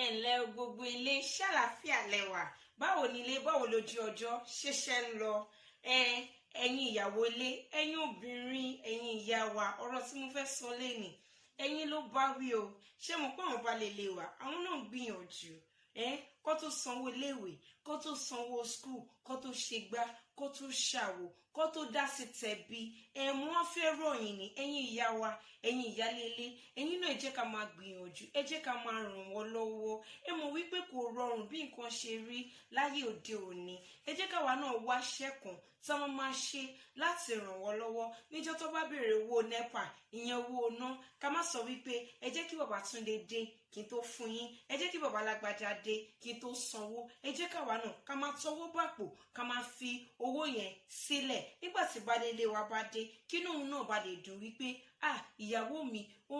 ǹlẹ́ o gbogbo ilé ṣàlàáfíà lẹ́wà báwo ni ilé báwo lójú ọjọ́ ṣẹ̀ṣẹ̀ ń lọ ẹ̀yin ìyàwó ilé ẹ̀yin obìnrin ẹ̀yin ìyá wa ọ̀rọ̀ tí mo fẹ́ sọ lẹ́nìí ẹ̀yin ló bá wí o ṣé mo pé àwọn balẹ̀ lè wà àwọn náà gbìyànjú kó tó sanwó iléèwé kó tó sanwó skul kó tó ṣègbà kó tó ṣàwò kó tó dá sí tẹ̀bí wọ́n fẹ́ ròyìn ní ẹ̀yin ìyá wa ẹ̀yin ìyálélé ẹ̀yin náà ẹ jẹ́ ká máa gbìyànjú ẹ jẹ́ ká máa ràn wọ́n lọ́wọ́ ẹ mọ̀ wípé kò rọrùn bí nǹkan ṣe rí láyé òde òní ẹ jẹ́ káwa náà wá ṣẹ́kùn tí wọ́n máa ṣe láti ràn wọ́n lọ́wọ́ níjọ́ tó bá béèrè owó NEPA ìyẹn owó ná ká má sọ wípé ẹ jẹ́ kí bàbá Túndé dé kí n tó fún yín ẹ jẹ́ kí bàbá Lágbájá dé kí n tó sanwó ẹ jẹ́ káwa náà ká máa tọwọ́ bàpò ká máa fi owó yẹn sílẹ̀ nígbà tí baálé wa bá dé kínú òun náà bá lè dùn wípé ìyàwó mi ó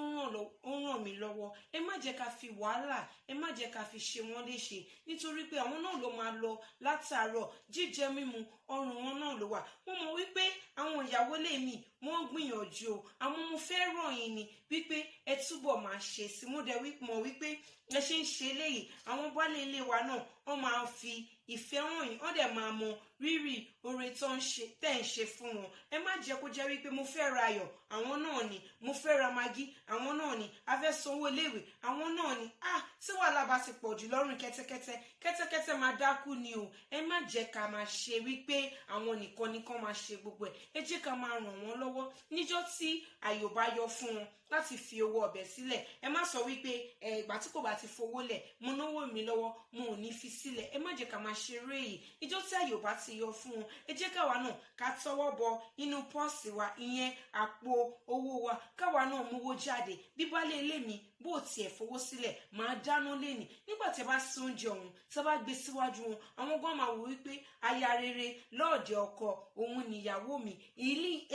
ràn mí lọ́wọ́ ẹ má jẹ́ ká fi wàhálà ẹ má jẹ́ ká fi ṣe wọ́n léṣe nítorí pé àwọn náà ló máa lọ látàárọ̀ jíjẹ mímu ọrùn wọn náà ló wà wọ́n mọ̀ wípé àwọn ìyàwó lèmi wọ́n gbìyànjú o àwọn mo fẹ́ ràn yín ni wípé ẹ túbọ̀ máa ṣe sí mo dẹ̀ mọ̀ wípé ẹ ṣe ń ṣe léyìí àwọn baálé ilé wa náà wọ́n máa fi ìfẹ́ hàn yín wọ́n dẹ̀ máa mọ rírì oore tó ń ṣe tẹ́ ń ṣe fún wọn ẹ má jẹ́ kó jẹ́ wípé mo fẹ́ ra ayọ̀ àwọn náà ni mo fẹ́ ra magí àwọn náà ni a fẹ́ sanwó iléèwé àwọn náà ni tí wàhálà bá ti pọ̀ jù lọ́rùn kẹ́tẹ́kẹ́tẹ́ máa dákú ni o ẹ má jẹ́ ká máa ṣe wípé àwọn nìkan máa ṣe gbogbo ẹ jẹ́ ká máa ràn wọ́n lọ́wọ́ níjọ́ tí àyò bá yọ fún wọn láti fi owó ọbẹ̀ sílẹ̀ ẹ má sọ wípé ìgbà tí kò bá ti fowó lẹ̀ mo náwó mi lọ́wọ́ mo ò ní fi sílẹ̀ ẹ má jẹ́ ká máa ṣeré yìí níjọ́ tí àyò bá ti yọ fún wọn ẹ jẹ́ káwa náà ká tọwọ́ bọ inú pọ́ọ̀sì wa ìyẹn àpò owó wa káwa náà mówó jáde bí baálé ilé mi bó tiẹ̀ fowó sílẹ̀ máa dáná lẹ́nì nígbà tí ẹ bá sí oúnjẹ ọ̀hún tí ẹ bá gbé síwájú wọn àwọn gan máa wò wípé aya rere lọ́ọ̀dẹ̀ ọkọ òun nìyàwó mi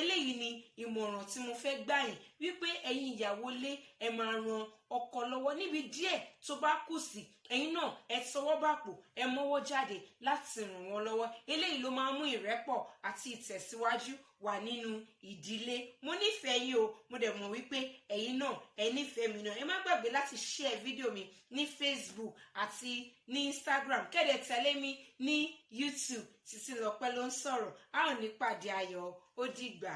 eléyìí ni ìmọ̀ràn tí mo fẹ́ gbà yín wípé ẹ̀yin ìyàwó lé ẹ máa ran ọkọ lọ́wọ́ níbi díẹ̀ tó bá kù sí ẹ̀yin náà ẹ tọwọ́ bàpò ẹ mọ́wọ́ jáde láti ràn wọ́n lọ́wọ́ eléyìí ló máa mú ìrẹ́pọ̀ àti ìtẹ̀síwájú wà nínú ìdílé mo nífẹ̀ẹ́ yìí o mo dẹ̀ mọ̀ wípé ẹ̀yin náà ẹ nífẹ̀ẹ́ mi náà ẹ má gbàgbé láti share fídíò mi ní Facebook àti ní Instagram kẹ́dẹ̀ tẹ̀lé mi ní YouTube Títí Lọ́pẹ́ ló ń sọ̀rọ̀ a ò ní pàdé ayọ̀ ó dìgbà.